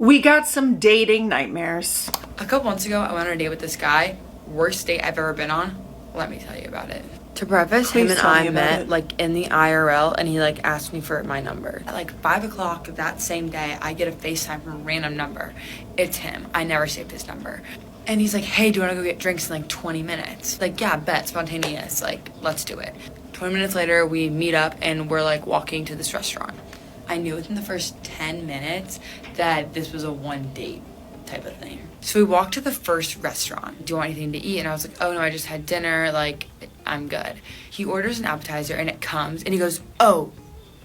We got some dating nightmares. A couple months ago, I went on a date with this guy. Worst date I've ever been on. Let me tell you about it. To preface, him and I met like in the IRL, and he like asked me for my number. At like 5 o'clock that same day, I get a FaceTime from a random number. It's him. I never saved his number. And he's like, hey, do you want to go get drinks in like 20 minutes? Like, yeah, bet, spontaneous. Like, let's do it. 20 minutes later, we meet up and we're like walking to this restaurant. I knew within the first 10 minutes that this was a one date type of thing. So we walked to the first restaurant. Do you want anything to eat? And I was like, oh no, I just had dinner. Like, I'm good. He orders an appetizer and it comes and he goes, oh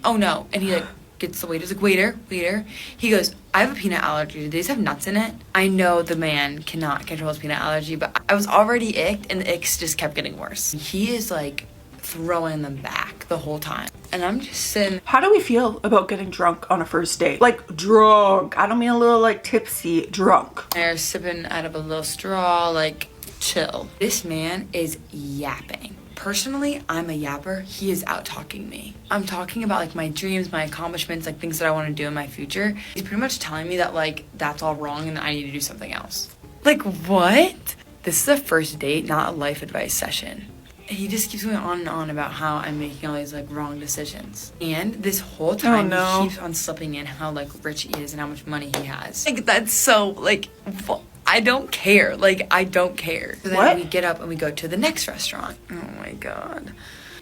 no. And he like gets the waiter. He's like, waiter. He goes, I have a peanut allergy. Do these have nuts in it? I know the man cannot control his peanut allergy, but I was already icked and the icks just kept getting worse. He is like throwing them back the whole time. And I'm just sitting. How do we feel about getting drunk on a first date? Like drunk. I don't mean a little like tipsy, drunk. They're sipping out of a little straw, like chill. This man is yapping. Personally, I'm a yapper. He is out talking me. I'm talking about like my dreams, my accomplishments, like things that I want to do in my future. He's pretty much telling me that like that's all wrong and that I need to do something else. Like what? This is a first date, not a life advice session. He just keeps going on and on about how I'm making all these like wrong decisions. And this whole time he keeps on slipping in how like rich he is and how much money he has. Like that's so like I don't care. Like I don't care. So then we get up and we go to the next restaurant. Oh my god.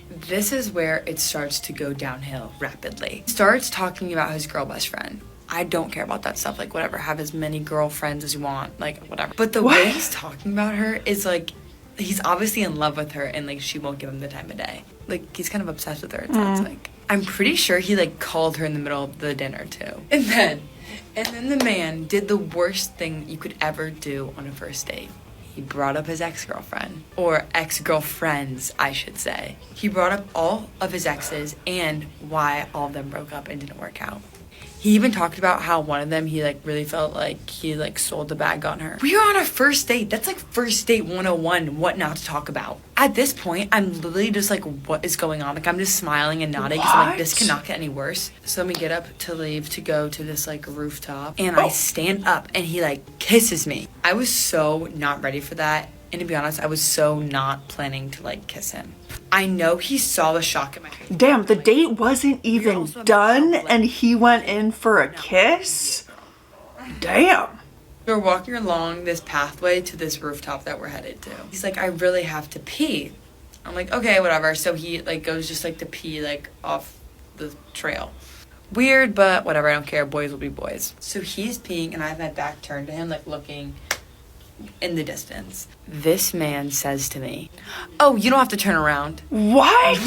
This is where it starts to go downhill rapidly. He starts talking about his girl best friend. I don't care about that stuff. Like whatever, have as many girlfriends as you want, like whatever. But the way he's talking about her is like he's obviously in love with her and like she won't give him the time of day. Like he's kind of obsessed with her, it sounds like. I'm pretty sure he like called her in the middle of the dinner too. And then the man did the worst thing you could ever do on a first date. He brought up his ex-girlfriend, or ex-girlfriends, I should say. He brought up all of his exes and why all of them broke up and didn't work out. He even talked about how one of them, he like really felt like he like sold the bag on her. We are on a first date. That's like first date 101, what not to talk about. At this point, I'm literally just like, what is going on? Like I'm just smiling and nodding because I'm like, this cannot get any worse. So then we get up to leave to go to this like rooftop and I stand up and he like kisses me. I was so not ready for that. And to be honest, I was so not planning to like kiss him. I know he saw the shock in my face. Damn, the date wasn't even done and he went in for a kiss? Damn. We're walking along this pathway to this rooftop that we're headed to. He's like, I really have to pee. I'm like, okay, whatever. So he like goes just like to pee like off the trail. Weird, but whatever, I don't care. Boys will be boys. So he's peeing and I have my back turned to him, like looking in the distance. This man says to me, oh, you don't have to turn around. What?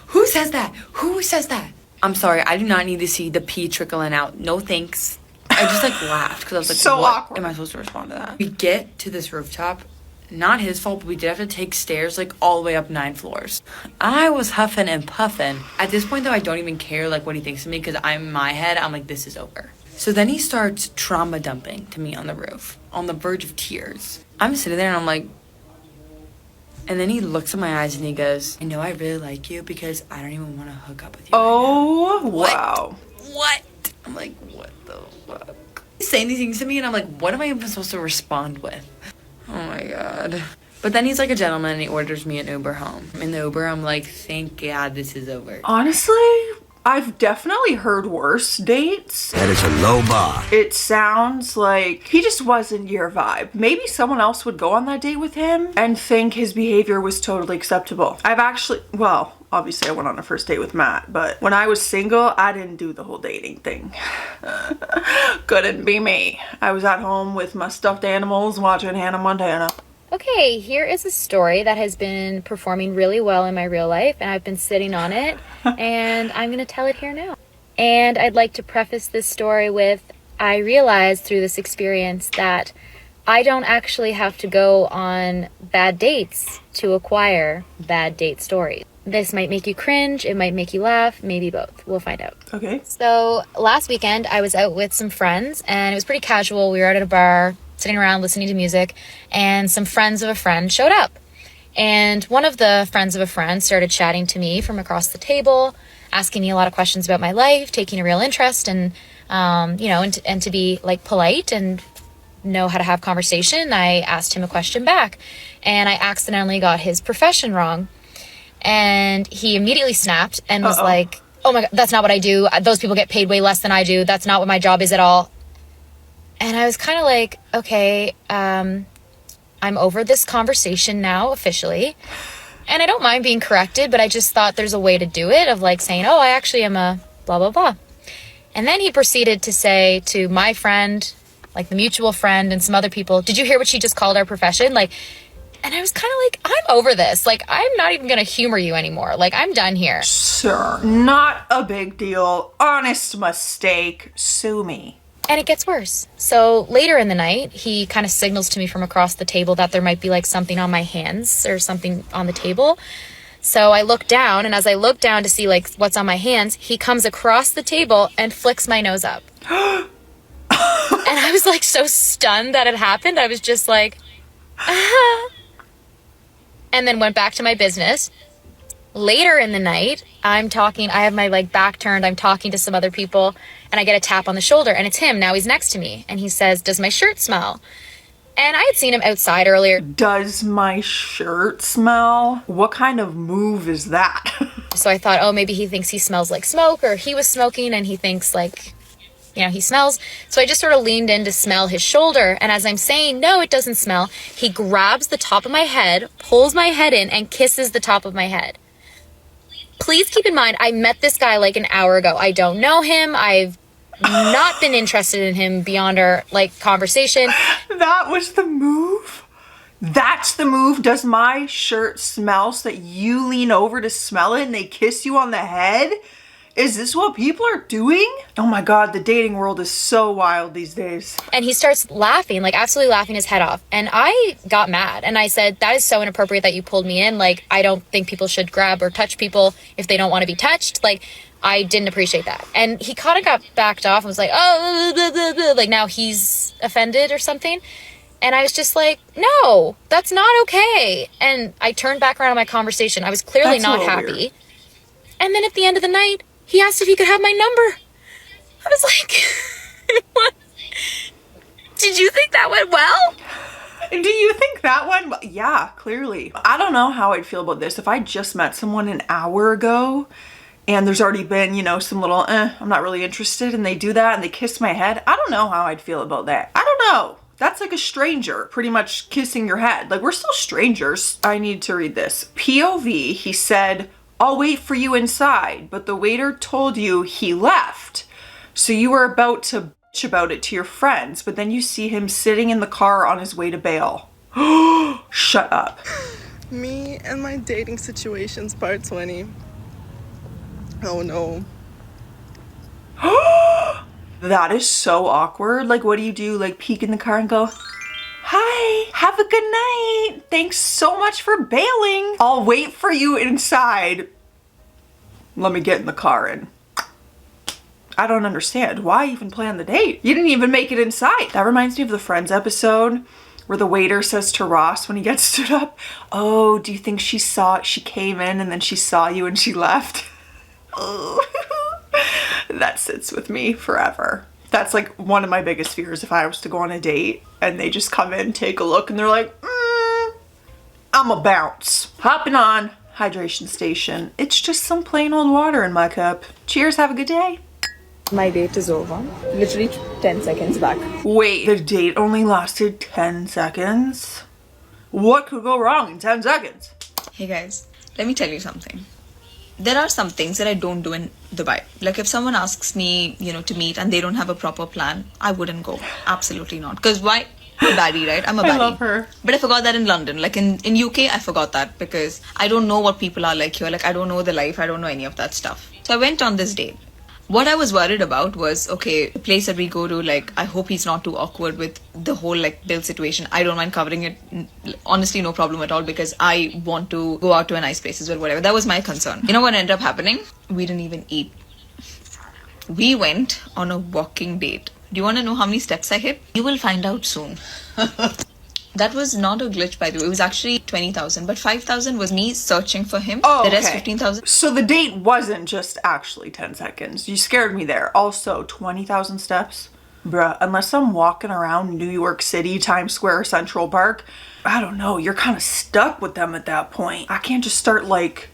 Who says that? Who says that? I'm sorry, I do not need to see the pee trickling out. No thanks. I just like laughed because I was like, so what awkward. am I supposed to respond to that? We get to this rooftop. Not his fault, but we did have to take stairs like all the way up 9 floors. I was huffing and puffing. At this point though, I don't even care like what he thinks of me because in my head, I'm like, this is over. So then he starts trauma dumping to me on the roof, on the verge of tears. I'm sitting there and I'm like, and then he looks in my eyes and he goes, I know I really like you because I don't even want to hook up with you. Oh, right now. wow. What? I'm like, what the fuck? He's saying these things to me and I'm like, what am I even supposed to respond with? Oh my god. But then he's like a gentleman and he orders me an Uber home. In the Uber, I'm like, thank God this is over. Honestly, I've definitely heard worse dates. That is a low bar. It sounds like he just wasn't your vibe. Maybe someone else would go on that date with him and think his behavior was totally acceptable. I've actually, well, obviously I went on a first date with Matt, but when I was single, I didn't do the whole dating thing. Couldn't be me. I was at home with my stuffed animals watching Hannah Montana. Okay, here is a story that has been performing really well in my real life, and I've been sitting on it, and I'm going to tell it here now. And I'd like to preface this story with, I realized through this experience that I don't actually have to go on bad dates to acquire bad date stories. This might make you cringe, it might make you laugh, maybe both. We'll find out. Okay. So last weekend, I was out with some friends, and it was pretty casual. We were out at a bar, sitting around listening to music, and some friends of a friend showed up. And one of the friends of a friend started chatting to me from across the table, asking me a lot of questions about my life, taking a real interest, and and to be like polite and know how to have conversation, I asked him a question back, and I accidentally got his profession wrong. And he immediately snapped and was like, oh my God, that's not what I do. Those people get paid way less than I do. That's not what my job is at all. And I was kind of like, okay, I'm over this conversation now officially. And I don't mind being corrected, but I just thought there's a way to do it of like saying, oh, I actually am a blah, blah, blah. And then he proceeded to say to my friend, like the mutual friend and some other people, did you hear what she just called our profession? Like, and I was kind of like, I'm over this. Like, I'm not even going to humor you anymore. Like, I'm done here. Sir, not a big deal. Honest mistake. Sue me. And it gets worse. So later in the night, he kind of signals to me from across the table that there might be like something on my hands or something on the table. So I look down, and as I look down to see like what's on my hands, he comes across the table and flicks my nose up. And I was like so stunned that it happened. I was just like, ah. And then went back to my business. Later in the night, I have my like back turned, I'm talking to some other people, and I get a tap on the shoulder, and it's him. Now he's next to me, and he says, does my shirt smell? And I had seen him outside earlier. Does my shirt smell? What kind of move is that? So I thought, oh, maybe he thinks he smells like smoke, or he was smoking and he thinks like, he smells. So I just sort of leaned in to smell his shoulder. And as I'm saying, no, it doesn't smell, he grabs the top of my head, pulls my head in, and kisses the top of my head. Please keep in mind, I met this guy like an hour ago. I don't know him. I've not been interested in him beyond our like conversation. That was the move? That's the move? Does my shirt smell so that you lean over to smell it and they kiss you on the head? Is this what people are doing? Oh my God, the dating world is so wild these days. And he starts laughing, like absolutely laughing his head off. And I got mad and I said, that is so inappropriate that you pulled me in. Like, I don't think people should grab or touch people if they don't want to be touched. Like, I didn't appreciate that. And he kind of got backed off and was like, oh, blah, blah, blah. Like now he's offended or something. And I was just like, no, that's not okay. And I turned back around on my conversation. I was clearly not happy. Weird. And then at the end of the night, he asked if he could have my number. I was like, what? Did you think that went well? Do you think that went well? Yeah, clearly. I don't know how I'd feel about this. If I just met someone an hour ago and there's already been, some little, I'm not really interested, and they do that and they kiss my head, I don't know how I'd feel about that. I don't know. That's like a stranger pretty much kissing your head. Like, we're still strangers. I need to read this. POV, he said, I'll wait for you inside, but the waiter told you he left. So you were about to bitch about it to your friends, but then you see him sitting in the car on his way to bail. Shut up. Me and my dating situations, part 20. Oh no. That is so awkward. Like, what do? Like, peek in the car and go, hi, have a good night. Thanks so much for bailing. I'll wait for you inside. Let me get in the car and I don't understand. Why even plan the date? You didn't even make it inside. That reminds me of the Friends episode where the waiter says to Ross when he gets stood up, oh, do you think she came in and then she saw you and she left? Oh, that sits with me forever. That's like one of my biggest fears if I was to go on a date and they just come in, take a look, and they're like, I'm a bounce. Hopping on, hydration station. It's just some plain old water in my cup. Cheers, have a good day. My date is over. Literally 10 seconds back. Wait, the date only lasted 10 seconds? What could go wrong in 10 seconds? Hey guys, let me tell you something. There are some things that I don't do in Dubai. Like if someone asks me, to meet and they don't have a proper plan, I wouldn't go. Absolutely not. Because why? I'm a baddie, right? I'm a baddie. I love her. But I forgot that in London. Like in UK, I forgot that because I don't know what people are like here. Like I don't know the life. I don't know any of that stuff. So I went on this date. What I was worried about was, okay, the place that we go to, like, I hope he's not too awkward with the whole, like, bill situation. I don't mind covering it. Honestly, no problem at all because I want to go out to a nice place as well, whatever. That was my concern. You know what ended up happening? We didn't even eat. We went on a walking date. Do you want to know how many steps I hit? You will find out soon. That was not a glitch, by the way. It was actually 20,000, but 5,000 was me searching for him. Oh, the rest, okay. 15,000. So the date wasn't just actually 10 seconds. You scared me there. Also, 20,000 steps? Bruh, unless I'm walking around New York City, Times Square, Central Park, I don't know, you're kind of stuck with them at that point. I can't just start like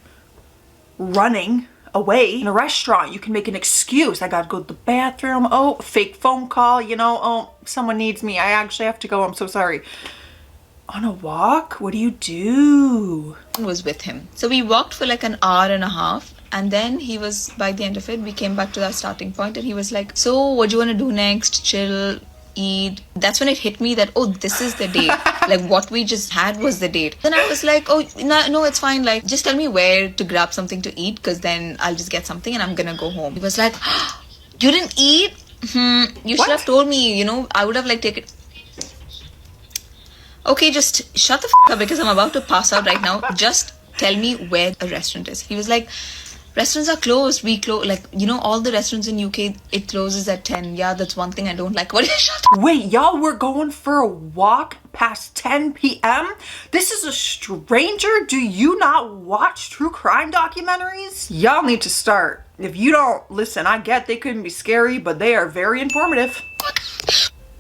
running away. In a restaurant, you can make an excuse. I gotta go to the bathroom. Oh, fake phone call, you know, oh, someone needs me. I actually have to go. I'm so sorry. On a walk? What do? Was with him. So we walked for like an hour and a half. And then he was, by the end of it, we came back to that starting point and he was like, so what do you want to do next? Chill, eat. That's when it hit me that, oh, this is the date. Like what we just had was the date. Then I was like, oh, no, it's fine. Like, just tell me where to grab something to eat because then I'll just get something and I'm going to go home. He was like, you didn't eat? You should have told me, you know, I would have like taken... Okay, just shut the f*** up because I'm about to pass out right now. Just tell me where a restaurant is. He was like, restaurants are closed. We close, like, you know, all the restaurants in UK, it closes at 10. Yeah, that's one thing I don't like. What? Shut up. Wait, y'all were going for a walk past 10 p.m.? This is a stranger? Do you not watch true crime documentaries? Y'all need to start. If you don't, listen, I get they couldn't be scary, but they are very informative.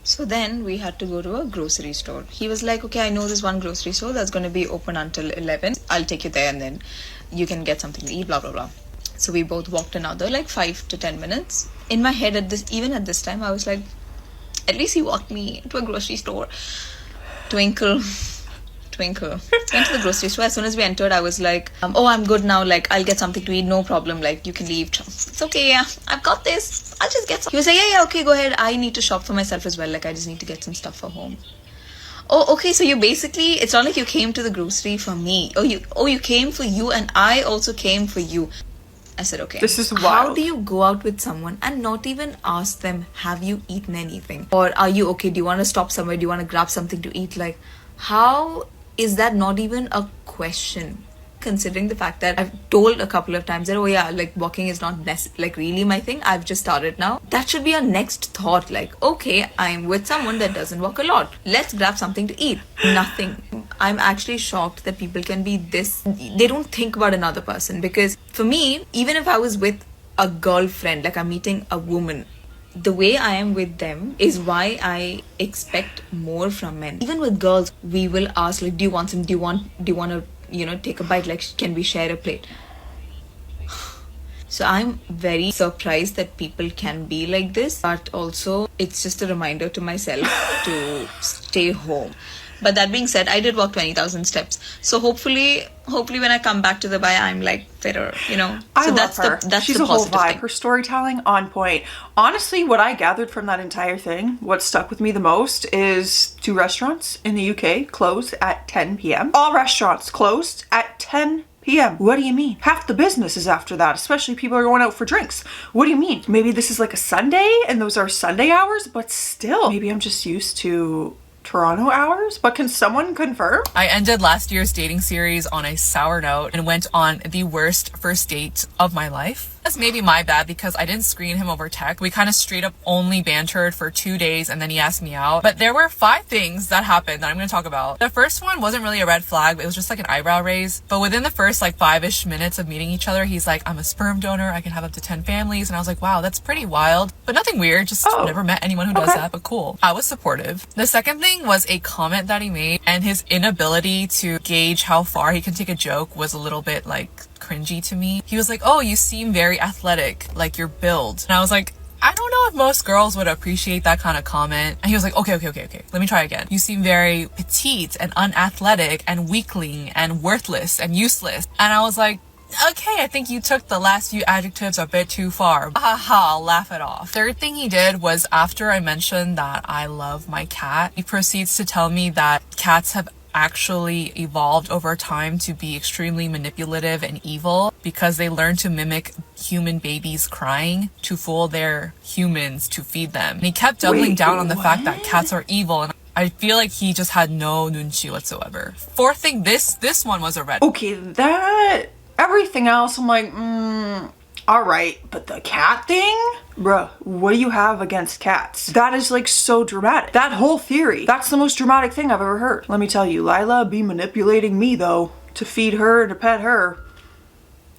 So then we had to go to a grocery store. He was like, okay, I know this one grocery store that's going to be open until 11. I'll take you there and then you can get something to eat, blah, blah, blah. So we both walked another like 5 to 10 minutes. In my head even at this time, I was like, at least he walked me to a grocery store. Twinkle. Went to the grocery store. As soon as we entered, I was like, oh, I'm good now. Like, I'll get something to eat. No problem. Like, you can leave. It's okay. Yeah, I've got this. I'll just get some. He was like, yeah, okay, go ahead. I need to shop for myself as well. Like, I just need to get some stuff for home. Oh, okay. So you basically, it's not like you came to the grocery for me. You came for you and I also came for you. I said, okay. This is wild. How do you go out with someone and not even ask them, have you eaten anything? Or are you okay? Do you want to stop somewhere? Do you want to grab something to eat? Like, how is that not even a question? Considering the fact that I've told a couple of times that, oh yeah, like walking is not like really my thing. I've just started now. That should be our next thought. Like, okay, I'm with someone that doesn't walk a lot. Let's grab something to eat. Nothing. I'm actually shocked that people can be this. They don't think about another person. Because for me, even if I was with a girlfriend, like I'm meeting a woman, the way I am with them is why I expect more from men. Even with girls, we will ask like, do you want some? Do you want to, you know, take a bite? Like, can we share a plate? So I'm very surprised that people can be like this, but also it's just a reminder to myself to stay home. But that being said, I did walk 20,000 steps. So hopefully when I come back to Dubai, I'm like fitter, you know. I so love her. That's She's the a whole positive vibe. thing. Her storytelling on point. Honestly, what I gathered from that entire thing, what stuck with me the most is 2 restaurants in the UK closed at 10 p.m. All restaurants closed at 10 p.m. What do you mean? Half the business is after that, especially people are going out for drinks. What do you mean? Maybe this is like a Sunday and those are Sunday hours, but still, maybe I'm just used to Toronto hours, but can someone confirm? I ended last year's dating series on a sour note and went on the worst first date of my life. That's maybe my bad because I didn't screen him over text. We kind of straight up only bantered for 2 days and then he asked me out. But there were 5 things that happened that I'm going to talk about. The first one wasn't really a red flag. It was just like an eyebrow raise. But within the first like 5-ish minutes of meeting each other, he's like, I'm a sperm donor. I can have up to 10 families. And I was like, wow, that's pretty wild. But nothing weird. Just never met anyone who does that, but cool. I was supportive. The second thing was a comment that he made, and his inability to gauge how far he can take a joke was a little bit like cringy to me. He was like, oh, you seem very athletic, like your build. And I was like, I don't know if most girls would appreciate that kind of comment. And he was like, okay. Let me try again. You seem very petite and unathletic and weakling and worthless and useless. And I was like, okay, I think you took the last few adjectives a bit too far. Haha, I'll laugh it off. Third thing he did was after I mentioned that I love my cat, he proceeds to tell me that cats have actually evolved over time to be extremely manipulative and evil because they learn to mimic human babies crying to fool their humans to feed them. And he kept doubling down on the fact that cats are evil, and I feel like he just had no nunchi whatsoever. Fourth thing, this one was a red. Okay, that... Everything else, I'm like, All right, but the cat thing? Bruh, what do you have against cats? That is like so dramatic. That whole theory, that's the most dramatic thing I've ever heard. Let me tell you, Lila be manipulating me though to feed her and to pet her.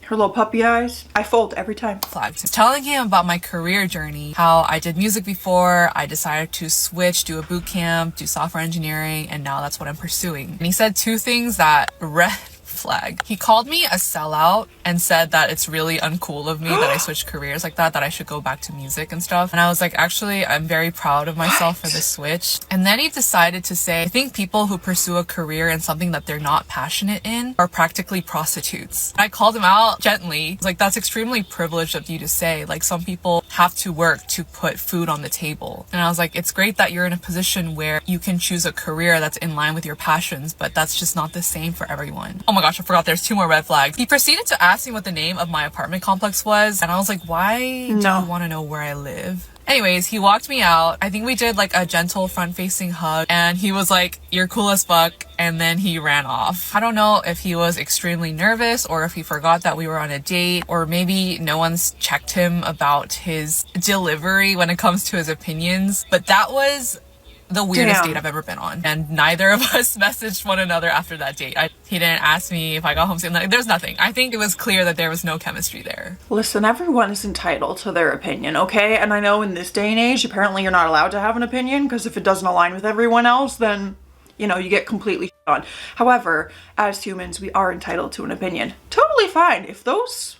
Her little puppy eyes, I fold every time. Flagged. Telling him about my career journey, how I did music before, I decided to switch, do a boot camp, do software engineering, and now that's what I'm pursuing. And he said two things that red flag. He called me a sellout and said that it's really uncool of me that I switched careers like that I should go back to music and stuff. And I was like, actually, I'm very proud of myself for this switch. And then he decided to say, I think people who pursue a career in something that they're not passionate in are practically prostitutes. I called him out gently. I was like, that's extremely privileged of you to say. Like, some people have to work to put food on the table. And I was like, it's great that you're in a position where you can choose a career that's in line with your passions, but that's just not the same for everyone. Oh my gosh, I forgot there's two more red flags. He proceeded to ask me what the name of my apartment complex was, and I was like, why do you want to know where I live? Anyways, he walked me out. I think we did like a gentle front-facing hug, and he was like, you're cool as fuck, and then he ran off. I don't know if he was extremely nervous or if he forgot that we were on a date, or maybe no one's checked him about his delivery when it comes to his opinions, but that was the weirdest date I've ever been on, and neither of us messaged one another after that date. He didn't ask me if I got home soon. Like, there's nothing. I think it was clear that there was no chemistry there. Listen, everyone is entitled to their opinion, okay? And I know in this day and age, apparently you're not allowed to have an opinion, because if it doesn't align with everyone else, then, you know, you get completely shit on. However, as humans, we are entitled to an opinion. Totally fine. If those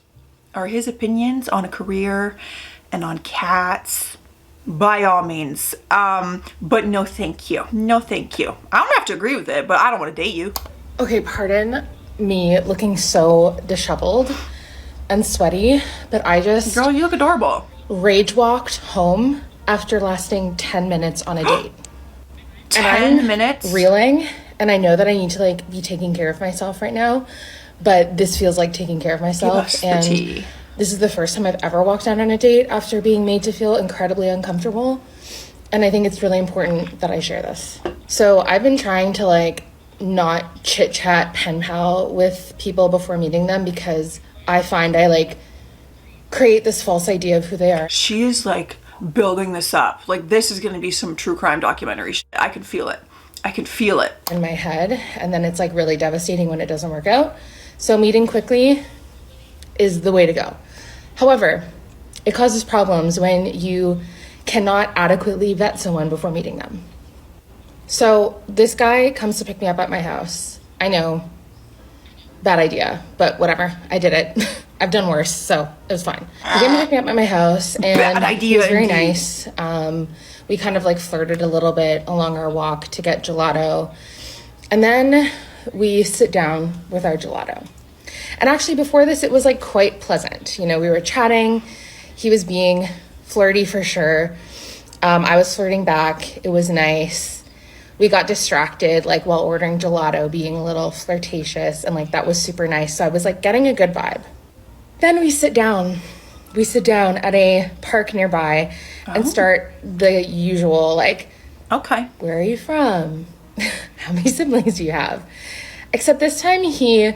are his opinions on a career and on cats, by all means, but no thank you. No thank you. I don't have to agree with it, but I don't want to date you. Okay, pardon me looking so disheveled and sweaty, but I just... Girl, you look adorable. Rage walked home after lasting 10 minutes on a date. 10 minutes? Reeling, and I know that I need to like be taking care of myself right now, but this feels like taking care of myself. Give us the tea. This is the first time I've ever walked out on a date after being made to feel incredibly uncomfortable. And I think it's really important that I share this. So I've been trying to like not chit chat pen pal with people before meeting them, because I find I like create this false idea of who they are. She is like building this up. Like, this is going to be some true crime documentary shit. I can feel it. I can feel it in my head. And then it's like really devastating when it doesn't work out. So meeting quickly is the way to go. However, it causes problems when you cannot adequately vet someone before meeting them. So this guy comes to pick me up at my house. I know, bad idea, but whatever, I did it. I've done worse, so it was fine. He came to pick me up at my house, and bad idea, he was very indeed. nice. We kind of like flirted a little bit along our walk to get gelato. And then we sit down with our gelato. And actually before this, it was like quite pleasant. You know, we were chatting. He was being flirty for sure. I was flirting back. It was nice. We got distracted like while ordering gelato, being a little flirtatious, and like that was super nice. So I was like getting a good vibe. Then we sit down. We sit down at a park nearby and start the usual like, okay, where are you from? How many siblings do you have? Except this time he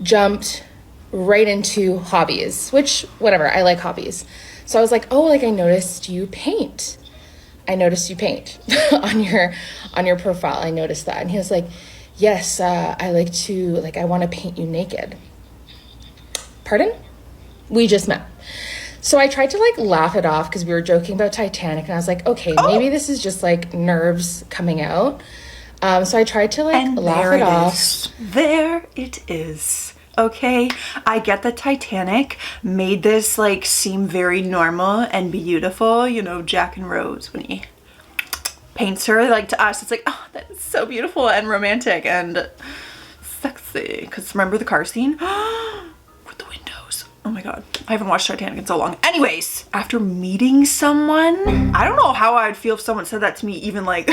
jumped right into hobbies, which whatever, I like hobbies. So I was like, oh, like I noticed you paint. I noticed you paint on your profile. I noticed that. And he was like, yes, I like to, like, I want to paint you naked. Pardon? We just met. So I tried to like laugh it off because we were joking about Titanic, and I was like, okay, maybe this is just like nerves coming out. So I tried to like laugh it off. There it is. Okay, I get that Titanic made this like seem very normal and beautiful, you know, Jack and Rose when he paints her, like to us it's like, oh, that is so beautiful and romantic and sexy. Because remember the car scene with the windows? Oh my god, I haven't watched Titanic in so long. Anyways, after meeting someone, I don't know how I'd feel if someone said that to me even like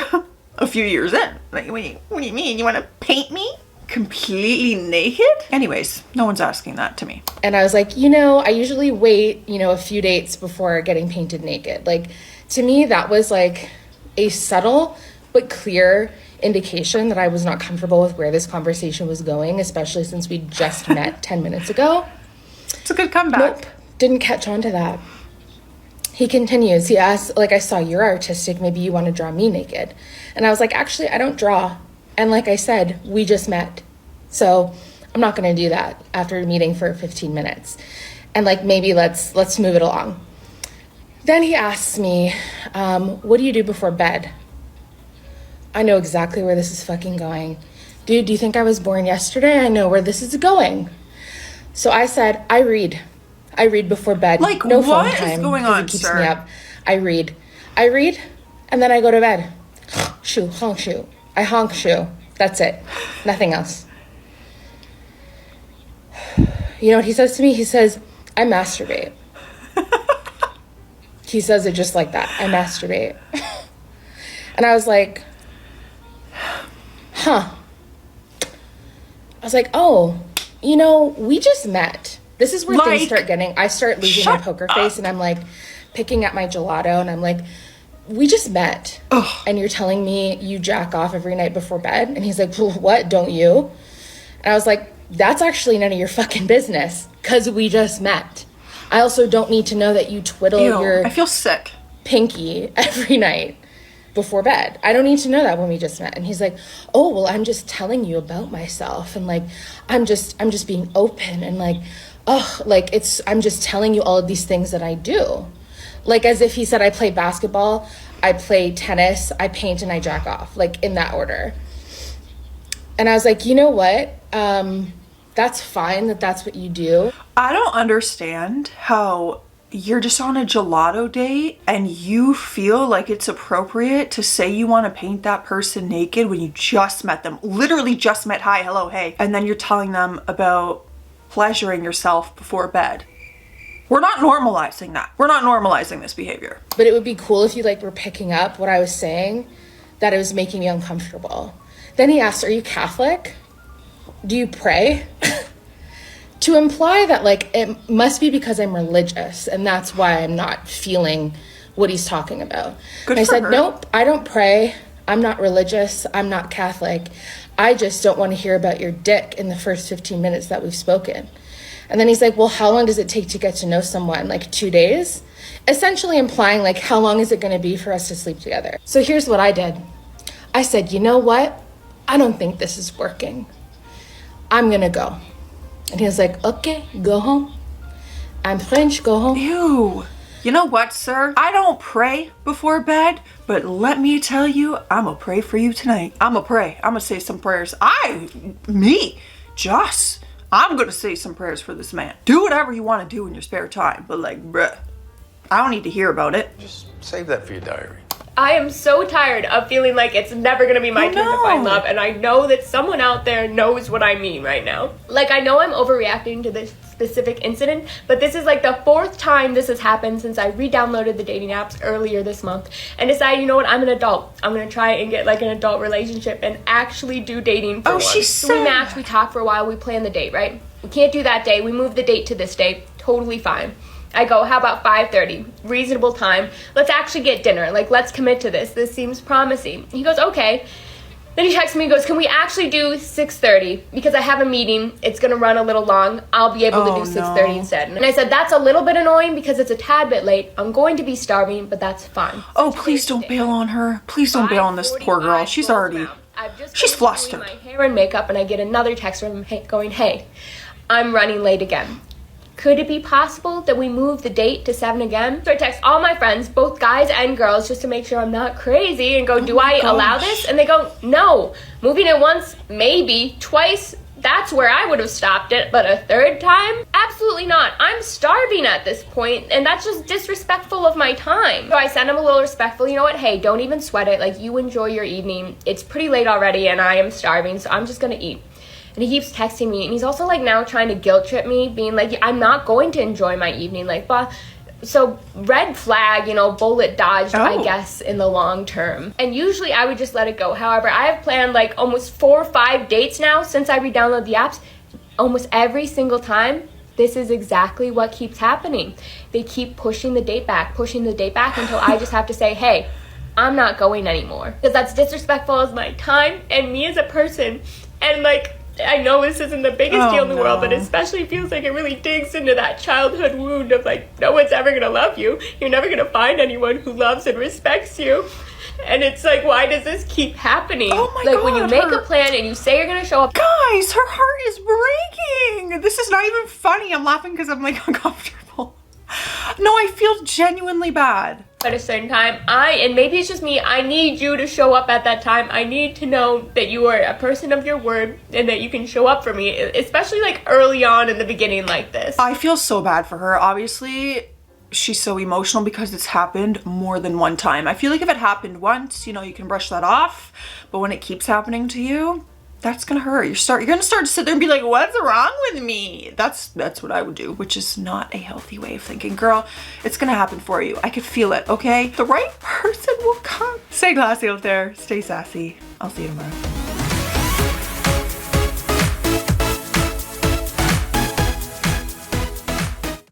a few years in. Like, what do you mean? You want to paint me completely naked? Anyways, no one's asking that to me. And I was like, you know, I usually wait, you know, a few dates before getting painted naked. Like, to me, that was like a subtle but clear indication that I was not comfortable with where this conversation was going, especially since we just met 10 minutes ago. It's a good comeback. Nope. didn't catch on to that. He continues. He asks, like, I saw you're artistic. Maybe you want to draw me naked. And I was like, actually, I don't draw. And like I said, we just met. So I'm not going to do that after meeting for 15 minutes. And like, maybe let's move it along. Then he asks me, what do you do before bed? I know exactly where this is fucking going. Dude, do you think I was born yesterday? I know where this is going. So I said, I read. I read before bed. Like, no what phone time, is going 'cause on, it keeps sir? me up. I read, and then I go to bed. Shoo, honk shoo. I honk shoo. That's it. Nothing else. You know what he says to me? He says, I masturbate. He says it just like that. I masturbate. And I was like, huh. I was like, oh, you know, we just met. This is where things start getting, I start losing my poker face, and I'm like picking at my gelato, and I'm like, we just met. Ugh. And you're telling me you jack off every night before bed? And he's like, well, what, don't you? And I was like, that's actually none of your fucking business, because we just met. I also don't need to know that you twiddle your I feel sick. pinky every night before bed. I don't need to know that when we just met. And he's like, oh, well, I'm just telling you about myself, and like I'm just being open, and like, oh, like I'm just telling you all of these things that I do. Like, as if he said, I play basketball, I play tennis, I paint, and I jack off, like in that order. And I was like, you know what? That's fine that that's what you do. I don't understand how you're just on a gelato date and you feel like it's appropriate to say you want to paint that person naked when you just met them. Literally just met, hi, hello, hey. And then you're telling them about pleasuring yourself before bed. We're not normalizing that. We're not normalizing this behavior. But it would be cool if you like were picking up what I was saying, that it was making me uncomfortable. Then he asked, are you Catholic? Do you pray? To imply that like it must be because I'm religious and that's why I'm not feeling what he's talking about. Good and I for said, her. nope, I don't pray. I'm not religious. I'm not Catholic. I just don't want to hear about your dick in the first 15 minutes that we've spoken. And then he's like, well, how long does it take to get to know someone? Like 2 days? Essentially implying like, how long is it going to be for us to sleep together? So here's what I did. I said, you know what? I don't think this is working. I'm going to go. And he was like, okay, go home. I'm French, go home. Ew. You know what, sir? I don't pray before bed, but let me tell you, I'm gonna pray for you tonight. I'm gonna pray. I'm gonna say some prayers. I'm gonna say some prayers for this man. Do whatever you want to do in your spare time, but like, bruh, I don't need to hear about it. Just save that for your diary. I am so tired of feeling like it's never gonna be my turn to find love, and I know that someone out there knows what I mean right now. Like, I know I'm overreacting to this specific incident, but this is like the 4th time this has happened since I re-downloaded the dating apps earlier this month and decided, you know what, I'm an adult. I'm gonna try and get like an adult relationship and actually do dating for once. So we match, we talk for a while, we plan the date, right? We can't do that day, we move the date to this day, totally fine. I go, how about 5:30? Reasonable time. Let's actually get dinner. Like, let's commit to this. This seems promising. He goes, okay. Then he texts me and goes, can we actually do 6:30? Because I have a meeting. It's going to run a little long. I'll be able to do 6:30 instead. And I said, that's a little bit annoying because it's a tad bit late. I'm going to be starving, but that's fine. Oh, please don't bail on her. Please don't bail on this poor girl. She's flustered. My hair and makeup, and I get another text from him going, hey, I'm running late again. Could it be possible that we move the date to 7 again? So I text all my friends, both guys and girls, just to make sure I'm not crazy and go, do I allow this? And they go, no. Moving it once, maybe. Twice, that's where I would have stopped it. But a 3rd time? Absolutely not. I'm starving at this point, and that's just disrespectful of my time. So I send him a little respectful, you know what? Hey, don't even sweat it. Like, you enjoy your evening. It's pretty late already, and I am starving, so I'm just gonna eat. And he keeps texting me, and he's also like now trying to guilt trip me, being like, I'm not going to enjoy my evening, like, blah. So red flag, you know, bullet dodged, I guess, in the long term. And usually I would just let it go. However, I have planned like almost 4 or 5 dates now since I re-downloaded the apps. Almost every single time, this is exactly what keeps happening. They keep pushing the date back until I just have to say, hey, I'm not going anymore. Because that's disrespectful as my time and me as a person. And like, I know this isn't the biggest deal in the world, but no. especially feels like it really digs into that childhood wound of like, no one's ever gonna love you. You're never gonna find anyone who loves and respects you. And it's like, why does this keep happening? Oh my like when you God, make her- a plan and you say you're gonna show up. Guys, her heart is breaking. This is not even funny. I'm laughing because I'm like uncomfortable. No, I feel genuinely bad. At a certain time, and maybe it's just me, I need you to show up at that time. I need to know that you are a person of your word and that you can show up for me, especially like early on in the beginning like this. I feel so bad for her. Obviously, she's so emotional because it's happened more than one time. I feel like if it happened once, you know, you can brush that off. But when it keeps happening to you, that's gonna hurt. You're gonna start to sit there and be like, what's wrong with me? That's what I would do, which is not a healthy way of thinking. Girl, it's gonna happen for you. I could feel it, okay? The right person will come. Stay classy out there. Stay sassy. I'll see you tomorrow.